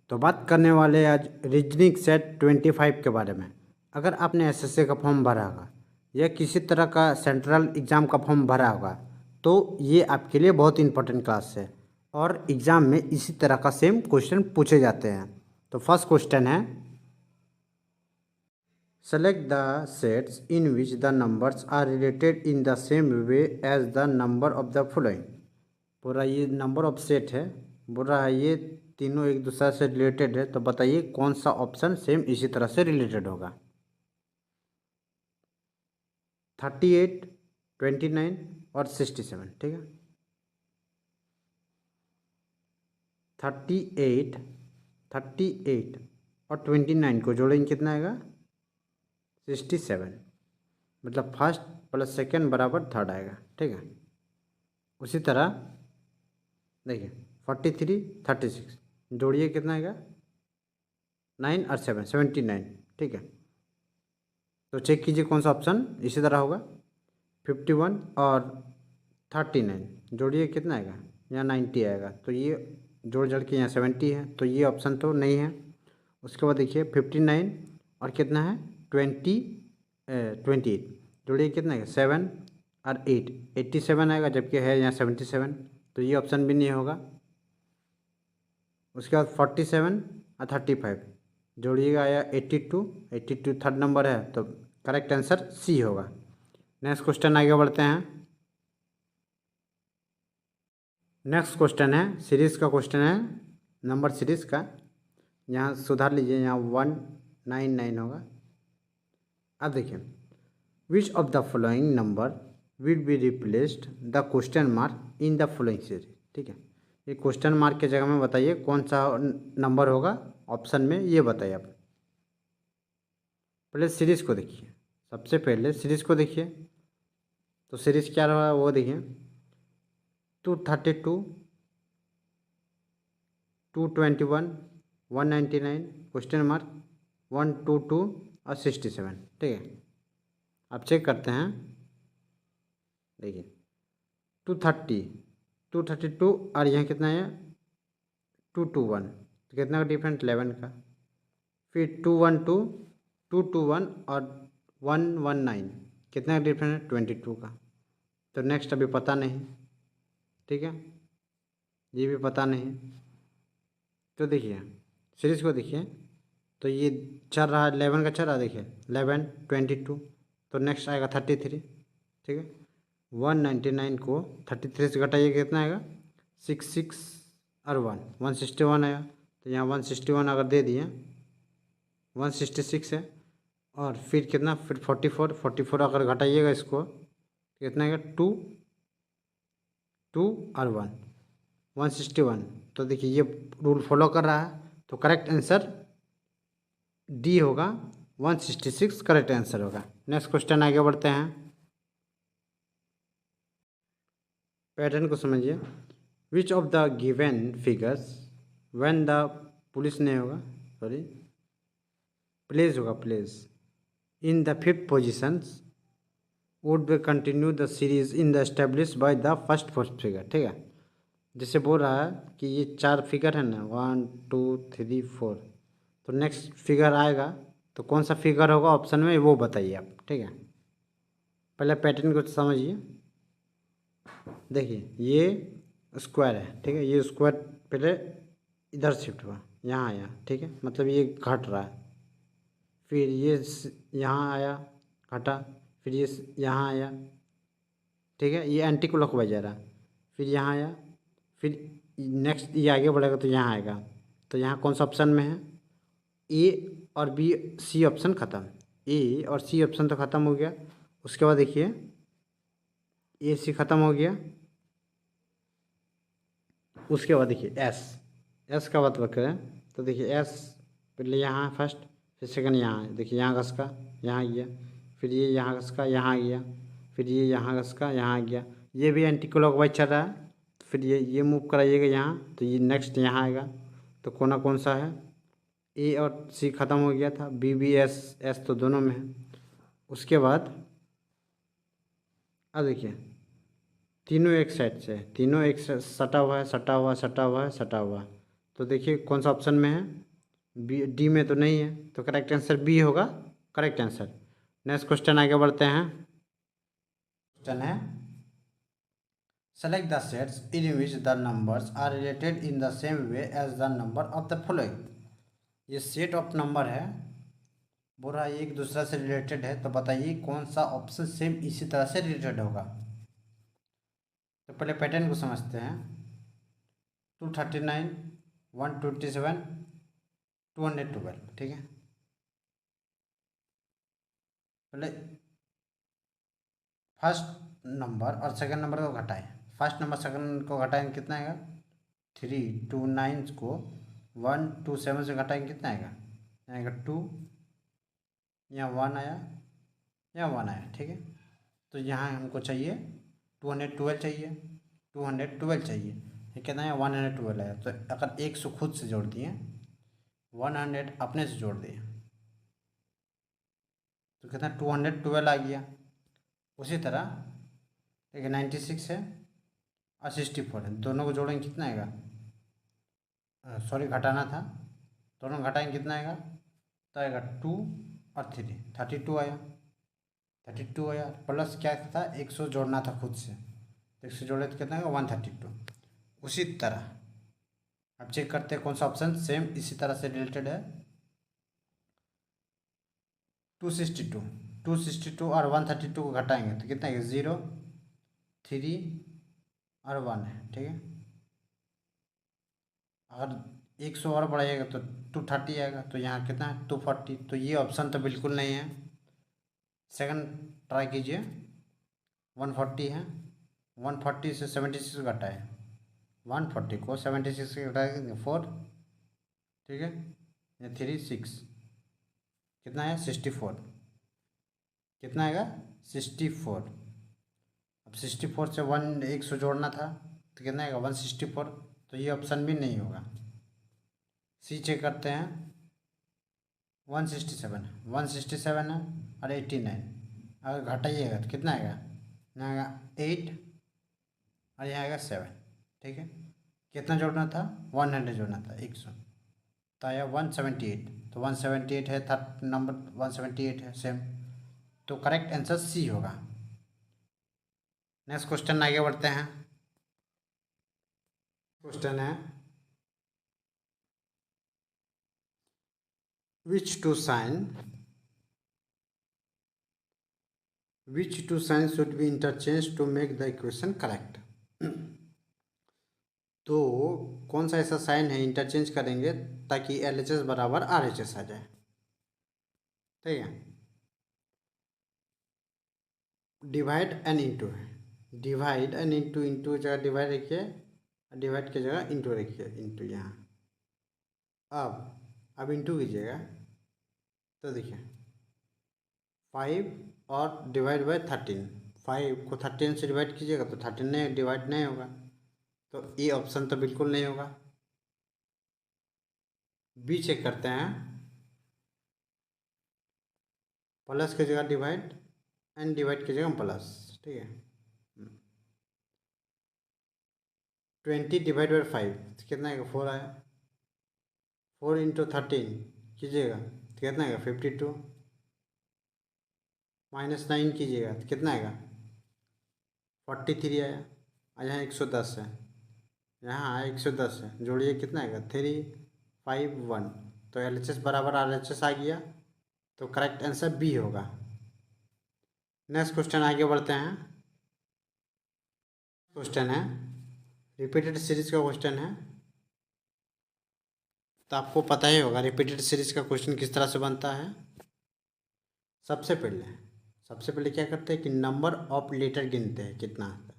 तो बात करने वाले आज रीजनिंग सेट 25 के बारे में। अगर आपने एसएससी का फॉर्म भरा होगा या किसी तरह का सेंट्रल एग्ज़ाम का फॉर्म भरा होगा तो ये आपके लिए बहुत इंपॉर्टेंट क्लास है और एग्ज़ाम में इसी तरह का सेम क्वेश्चन पूछे जाते हैं। तो फर्स्ट क्वेश्चन है, select the sets in which the numbers are related in the same way as the number of the following. पूरा ये नंबर ऑफ सेट है, बोल रहा है ये तीनों एक दूसरे से रिलेटेड है, तो बताइए कौन सा ऑप्शन सेम इसी तरह से रिलेटेड होगा। 38, 29 और 67, ठीक है। 38 और 29 को जोड़ेंगे कितना आएगा 67, मतलब फर्स्ट प्लस सेकेंड बराबर थर्ड आएगा, ठीक है। उसी तरह देखिए 43, 36 जोड़िए कितना आएगा 9 और 7, 79, ठीक है। तो चेक कीजिए कौन सा ऑप्शन इसी तरह होगा। 51 और 39 जोड़िए कितना आएगा, यहाँ 90 आएगा, तो ये जोड़ जड़ के यहाँ 70 है, तो ये ऑप्शन तो नहीं है। उसके बाद देखिए 59 और कितना है 28 जोड़िए कितना है 7 और 8, 87 आएगा, जबकि है यहाँ 77, तो ये ऑप्शन भी नहीं होगा। उसके बाद 47 और 35 जोड़िएगा आया 82 थर्ड नंबर है, तो करेक्ट आंसर सी होगा। नेक्स्ट क्वेश्चन आगे बढ़ते हैं। नेक्स्ट क्वेश्चन है सीरीज़ का क्वेश्चन है, नंबर सीरीज़ का। यहाँ सुधार लीजिए, यहाँ 199 होगा। अब देखिए, which of the following number will be replaced the question mark in the following series, ठीक है। ये क्वेश्चन मार्क के जगह में बताइए कौन सा नंबर होगा ऑप्शन में, ये बताइए आप। पहले सीरीज़ को देखिए, सबसे पहले सीरीज़ को देखिए, तो सीरीज़ क्या रहा वो देखिए 232, 221, 199 क्वेश्चन मार्क 122 और 67, ठीक है। अब चेक करते हैं, देखिए 232 और यहाँ कितना है 221, तो कितना का डिफरेंस 11 का। फिर 212, 221 और 119 कितना का डिफरेंस है 22 का। तो नेक्स्ट अभी पता नहीं, ठीक है, ये भी पता नहीं। तो देखिए सीरीज़ को देखिए, तो ये चल रहा है 11 का चल रहा है, देखिए 11, 22, तो नेक्स्ट आएगा 33, ठीक है। 199 को 33 से घटाइए कितना आएगा 66 और 161 आएगा, तो यहाँ 161 अगर दे दिए 166 है, और फिर कितना फिर 44 अगर घटाइएगा इसको कितना आएगा 2 और 161। तो देखिए ये रूल फॉलो कर रहा है, तो करेक्ट आंसर डी होगा, 166 करेक्ट आंसर होगा। नेक्स्ट क्वेश्चन आगे बढ़ते हैं, पैटर्न को समझिए। Which of the given figures when the police नहीं होगा, सॉरी प्लेस होगा, place in the fifth positions would be continue the series in the establish by the first figure, ठीक है। जैसे बोल रहा है कि ये 4 फिगर है ना 1 2 3 4, तो नेक्स्ट फिगर आएगा तो कौन सा फिगर होगा ऑप्शन में वो बताइए आप, ठीक है। पहले पैटर्न को समझिए, देखिए ये स्क्वायर है, ठीक है, ये स्क्वायर पहले इधर शिफ्ट हुआ यहाँ आया, ठीक है, मतलब ये घट रहा है, फिर ये यहाँ आया घटा, फिर ये यहाँ आया, ठीक है, ये एंटी क्लॉकवाइज जा रहा, फिर यहाँ आया, फिर नेक्स्ट ये आगे बढ़ेगा तो यहाँ आएगा, तो यहाँ कौन सा ऑप्शन में है ए और बी, सी ऑप्शन ख़त्म, ए और सी ऑप्शन तो ख़त्म हो गया। उसके बाद देखिए ए सी ख़त्म हो गया, उसके बाद देखिए एस का बात करें तो देखिए एस पहले यहाँ फर्स्ट, फिर सेकंड यहाँ, देखिए यहाँ घसका यहाँ गया, फिर ये यहाँ घसका यहाँ गया, फिर ये यहाँ घसका यहाँ गया, ये भी एंटी क्लॉकवाइज चल रहा है, फिर ये मूव कराइएगा यहाँ, तो ये नेक्स्ट यहाँ आएगा, तो कौन सा है ए और सी ख़त्म हो गया था, बी बी एस तो दोनों में है। उसके बाद अब देखिए तीनों एक साइड से, तीनों एक सटा हुआ है, सटा हुआ है, सटा हुआ है, सटा हुआ है, तो देखिए कौन सा ऑप्शन में है, बी, डी में तो नहीं है, तो करेक्ट आंसर बी होगा करेक्ट आंसर। नेक्स्ट क्वेश्चन आगे बढ़ते हैं। क्वेश्चन है select the sets in which the numbers are related in the same way as the number of the following. ये सेट ऑफ नंबर है, बोल रहा है एक दूसरा से रिलेटेड है, तो बताइए कौन सा ऑप्शन सेम इसी तरह से रिलेटेड होगा। तो पहले पैटर्न को समझते हैं। 239, 127, 212, ठीक है। पहले फर्स्ट नंबर और सेकंड नंबर को घटाएं। फर्स्ट नंबर सेकंड को घटाएंगे कितना आएगा, 329 को 127 से घटाएंगे कितना आएगा 2, यहाँ 1 आया, यहाँ 1 आया, ठीक है। तो यहाँ हमको चाहिए 212 चाहिए, 212 चाहिए, ये कितना है 112 आया। तो अगर 100 खुद से जोड़ दिए, 100 अपने से जोड़ दिए, तो कितना 212 आ गया। उसी तरह ठीक है 96 है और 64 है, दोनों को जोड़ेंगे कितना आएगा, सॉरी घटाना था, दोनों घटाएंगे कितना आएगा, तो आएगा 2 और 3, 32 आया, 32 आया। प्लस क्या था 100 जोड़ना था खुद से, तो 100 जोड़े तो कितना आएगा 132। उसी तरह अब चेक करते हैं कौन सा ऑप्शन सेम इसी तरह से रिलेटेड है। 262 और 132 को घटाएंगे तो कितना है 0, 3 और 1 है, ठीक है। अगर 100 और बढ़ाइएगा तो 230 आएगा, तो यहाँ कितना है 240। तो ये ऑप्शन तो बिल्कुल नहीं है। सेकंड ट्राई कीजिए, 140 है, 140 से 76 घटाए, 140 को 76 से घटाएंगे 4, ठीक है, ये 3 6 कितना है 64, कितना आएगा 64। अब 64 से 100 जोड़ना था तो कितना आएगा 164, तो ये ऑप्शन भी नहीं होगा। सी चेक करते हैं, 167, 167 है और 89, अगर घटाइएगा तो कितना आएगा, यहाँ आएगा 8 और यहाँ आएगा 7, ठीक है। कितना जोड़ना था 100 जोड़ना था 100, तो आया 178, तो 178 है, थर्ड नंबर 178 है सेम, तो करेक्ट आंसर सी होगा। नेक्स्ट क्वेश्चन आगे बढ़ते हैं। क्वेश्चन है which two signs should be interchanged to make the equation correct। तो कौन सा ऐसा साइन है इंटरचेंज करेंगे ताकि LHS बराबर RHS आ जाए, ठीक है। डिवाइड एंड इंटू है, डिवाइड एंड इंटू जगह डिवाइड रखिए, डिवाइड की जगह इंटू रखिए, इंटू यहाँ। अब इंटू कीजिएगा तो देखिए 5 और डिवाइड बाय 13, 5 को 13 से डिवाइड कीजिएगा तो 13 नहीं डिवाइड नहीं होगा, तो ये ऑप्शन तो बिल्कुल नहीं होगा। बी चेक करते हैं, प्लस की जगह डिवाइड एंड डिवाइड की जगह प्लस, ठीक है। 20 डिवाइड बाई 5 कितना आएगा 4 आया, 4 इंटू 13 कीजिएगा तो कितना आएगा 52, -9 कीजिएगा तो कितना आएगा 43 आया, और यहाँ 110 है, यहाँ 110 है, जोड़िए कितना आएगा 3 5 1, तो LHS बराबर RHS आ गया, तो करेक्ट आंसर बी होगा। नेक्स्ट क्वेश्चन आगे बढ़ते हैं। क्वेश्चन है रिपीटेड सीरीज का क्वेश्चन है, तो आपको पता ही होगा रिपीटेड सीरीज का क्वेश्चन किस तरह से बनता है। सबसे पहले क्या करते हैं कि नंबर ऑफ लेटर गिनते हैं कितना आता है।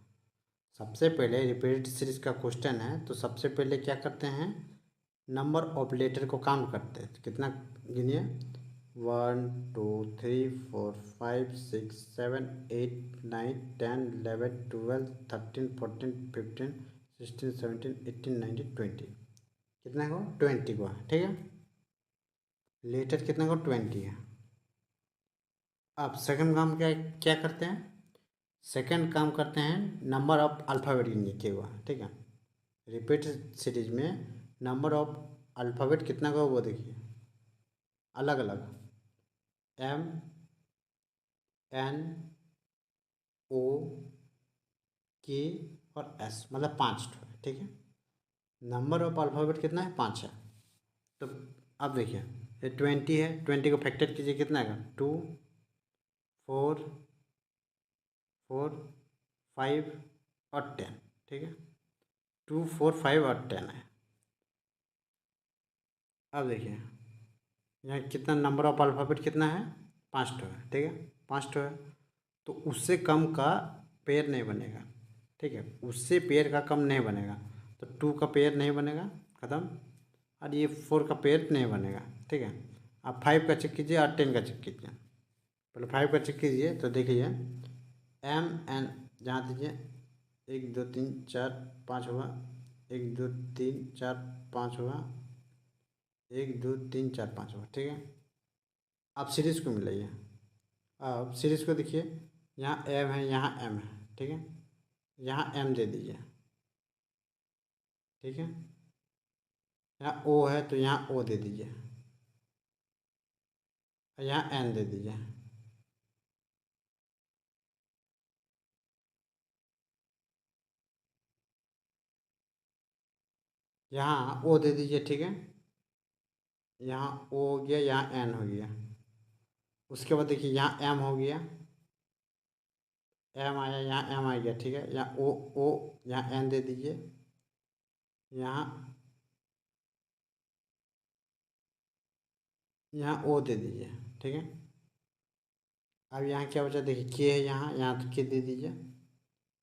सबसे पहले रिपीटेड सीरीज का क्वेश्चन है, तो सबसे पहले क्या करते हैं नंबर ऑफ लेटर को काउंट करते हैं, तो कितना गिनिए 1 2 3 4 5 6 7 8 9 10 11 12 13 14 15 16 17 18 19 20, कितना को 20 को, ठीक है। लेटर कितना को 20 है। अब सेकंड काम क्या क्या करते हैं, सेकंड काम करते हैं नंबर ऑफ अल्फ़ाबेट गिनने के हुआ, ठीक है। रिपीट सीरीज में नंबर ऑफ अल्फ़ाबेट कितना का वो देखिए अलग अलग, एम एन ओ के और एस, मतलब 5 ठो है, ठीक है। नंबर ऑफ अल्फ़ाबेट कितना है, 5 है। तो अब देखिए ये 20 है, 20 को फैक्टर कीजिए कितना आएगा, 2 4 4 5 और 10, ठीक है। 2 4 5 और 10 है। अब देखिए यहाँ कितना नंबर ऑफ अल्फ़ाबेट कितना है, 5 ठो है, ठीक है। 5 ठो है तो उससे कम का पेयर नहीं बनेगा, ठीक है। उससे पेयर का कम नहीं बनेगा, तो 2 का पेयर नहीं बनेगा, ख़त्म। और ये 4 का पेयर नहीं बनेगा, ठीक है। आप 5 का चेक कीजिए और 10 का चेक कीजिए। पहले 5 का चेक कीजिए तो देखिए एम एन, जहाँ दीजिए 1 2 3 4 5 हुआ, 1 2 3 4 5 हुआ, 1 2 3 4 5 हुआ, ठीक है। आप सीरीज़ को मिलाइए। अब सीरीज़ को देखिए, यहाँ एम है, यहाँ एम है, ठीक है। यहाँ एम दे दीजिए, ठीक है। यहाँ ओ है तो यहाँ ओ दे दीजिए, यहाँ एन दे दीजिए। यहाँ ओ दे दीजिए, ठीक है। यहाँ ओ हो गया, यहाँ एन हो गया। उसके बाद देखिए यहाँ एम हो गया, एम आया, यहाँ एम आ गया, ठीक है। यहाँ ओ ओ, यहाँ एन दे दीजिए, यहाँ यहाँ ओ दे दीजिए, ठीक है। अब यहाँ क्या बचा, देखिए के है, यहाँ यहाँ तो के दे दीजिए,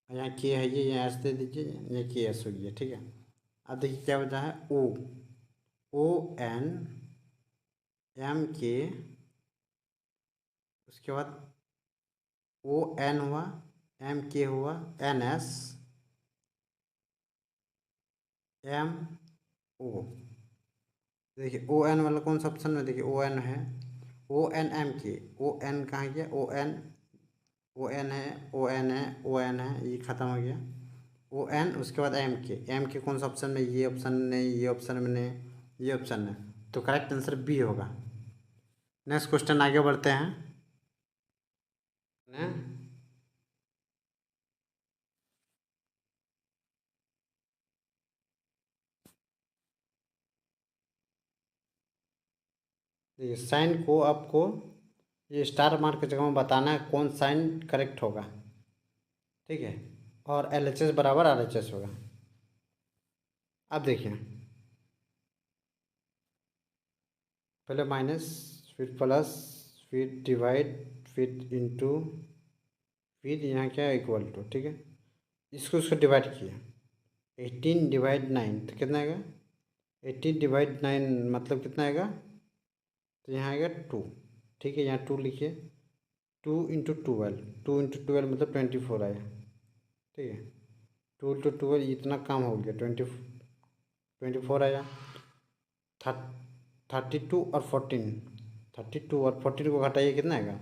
यहाँ के है, ये यहाँ एस दे दीजिए, यहाँ के एस हो गया, ठीक है। अब देखिए क्या बचा है, ओ ओ एन एम के, उसके बाद ओ एन हुआ, एम के हुआ, एन एस एम ओ। देखिए ओ एन वाला कौन सा ऑप्शन में, देखिए ओ एन है, ओ एन एम के, ओ एन कहाँ गया, ओ एन, ओ एन है, ओ एन है, ओ एन है, ये ख़त्म हो गया। ओ एन, उसके बाद एम के कौन सा ऑप्शन में, ये ऑप्शन नहीं, ये ऑप्शन में नहीं, ये ऑप्शन में, तो करेक्ट आंसर बी होगा। नेक्स्ट क्वेश्चन आगे बढ़ते हैं। ने देखिए साइन को आपको ये स्टार मार्क की जगह में बताना है कौन साइन करेक्ट होगा, ठीक है। और एल एच एस बराबर आर एच एस होगा। अब देखिए पहले माइनस, फिर प्लस, फिर डिवाइड, फिर इंटू, फिर यहाँ क्या है इक्वल टू, ठीक है। इसको उसको डिवाइड किया, 18 डिवाइड 9 तो कितना आएगा, 18 डिवाइड 9 मतलब कितना आएगा, तो यहाँ आएगा 2, ठीक है। यहाँ 2 लिखिए, 2 इंटू 12 मतलब 24 आया, ठीक है। 2 इंटू 12 इतना काम हो गया, 24 आया। 32 और 14, 32 और 14 को घटाइए कितना आएगा,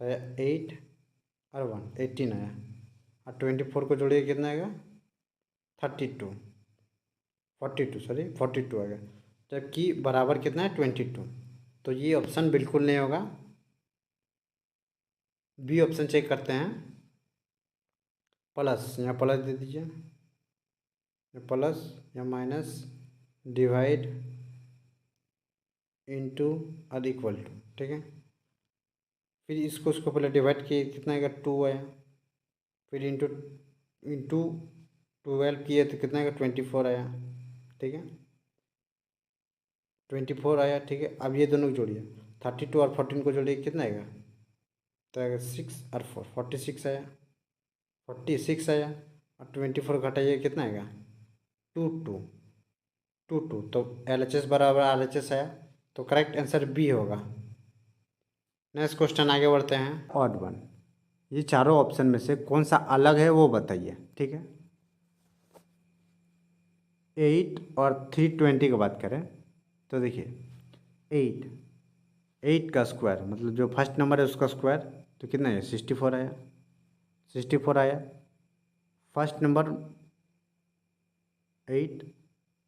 तो 8 और 1 18 आया। और 24 को जोड़िए कितना आएगा, 32 42 सॉरी 42 आ गया। जबकि बराबर कितना है, 22, तो ये ऑप्शन बिल्कुल नहीं होगा। बी ऑप्शन चेक करते हैं, प्लस, यहाँ प्लस दे दीजिए, प्लस या माइनस, डिवाइड इंटू और इक्वल टू, ठीक है। फिर इसको उसको पहले डिवाइड किए कितना आएगा, 2 आया। फिर इंटू इंटू 12 किए तो कितना आएगा, 24 आया, ठीक है। 24 आया, ठीक है। अब ये दोनों को जोड़िए, 32 और 14 को जोड़िए कितना आएगा, तो आएगा 6 और 4 46 आया, 46 आया। और 24 घटाइए कितना आएगा, 2 तो एल एच एस बराबर आर एच एस आया, तो करेक्ट आंसर बी होगा। नेक्स्ट क्वेश्चन आगे बढ़ते हैं। ऑड वन, ये चारों ऑप्शन में से कौन सा अलग है वो बताइए, ठीक है। 8 और 320 की बात करें तो देखिए 8 का स्क्वायर मतलब जो फर्स्ट नंबर है उसका स्क्वायर, तो कितना है, 64 आया, 64 आया। फर्स्ट नंबर 8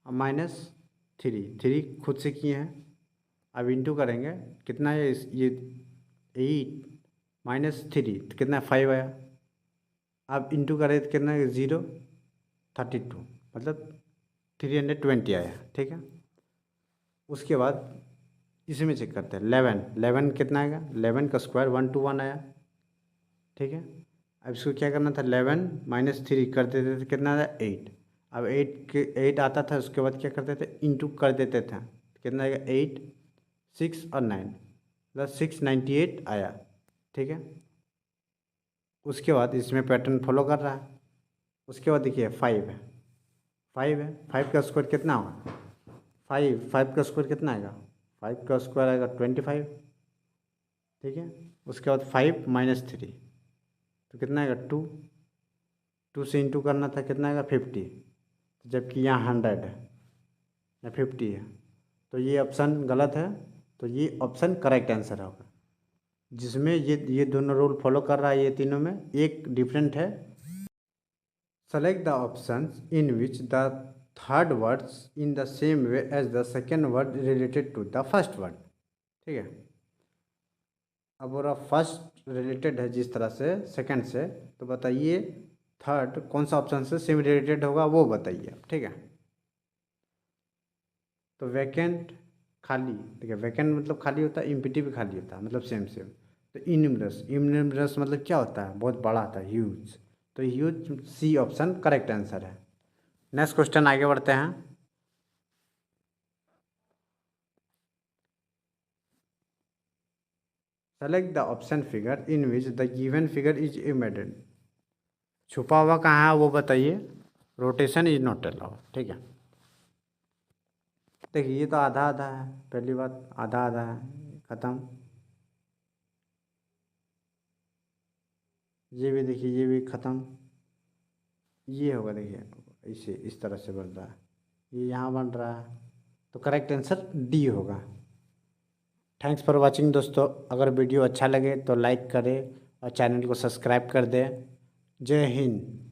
माइनस थ्री खुद से किए हैं। अब इंटू करेंगे, कितना है ये 8 माइनस 3 तो कितना 5 आया। अब इंटू करें तो कितना 0 32 मतलब 320 आया। ठीक है, उसके बाद इसमें चेक करते हैं 11 कितना आएगा, 11 का स्क्वायर 121 आया। ठीक है, अब इसको क्या करना था, 11 माइनस 3 कर देते थे, कितना आया 8। अब 8 आता था, उसके बाद क्या करते थे इंटू कर देते थे, कितना आएगा 8 6 और 9 प्लस 698 आया। ठीक है, उसके बाद इसमें पैटर्न फॉलो कर रहा है। उसके बाद देखिए 5 है, 5 का स्क्वायर कितना होगा, 5 का स्क्वायर कितना आएगा, 5 का स्क्वायर आएगा 25। ठीक है, उसके बाद 5 माइनस 3 तो कितना आएगा 2 से इंटू करना था, कितना आएगा 50, जबकि यहाँ 100 है या 50 है, तो ये ऑप्शन गलत है। तो ये ऑप्शन करेक्ट आंसर होगा, जिसमें ये दोनों रूल फॉलो कर रहा है। ये तीनों में एक डिफरेंट है। Select the option in which the third words in the same way as the second word related to the first word. ठीक है, अब बोला फर्स्ट रिलेटेड है जिस तरह से सेकंड से, तो बताइए थर्ड कौन सा ऑप्शन से सेम रिलेटेड होगा वो बताइए। ठीक है, तो वैकेंट खाली, देखिए वैकेंट मतलब खाली होता है, इम्पिटी भी खाली होता है, मतलब सेम। तो इनम्यूमरस मतलब क्या होता है, बहुत बड़ा होता है, ह्यूज। तो huge C option correct answer है। नेक्स्ट क्वेश्चन आगे बढ़ते हैं। Select the option figure in which the given figure is embedded. छुपा हुआ कहाँ है वो बताइए। Rotation is not allowed. ठीक है, देखिए ये तो आधा आधा है, पहली बात आधा आधा है, ख़त्म। ये भी देखिए, ये भी ख़त्म। ये होगा, देखिए इसे इस तरह से बन रहा है, ये यहाँ बन रहा है, तो करेक्ट आंसर डी होगा। थैंक्स फॉर वाचिंग दोस्तों। अगर वीडियो अच्छा लगे तो लाइक करें और चैनल को सब्सक्राइब कर दें। जय हिंद।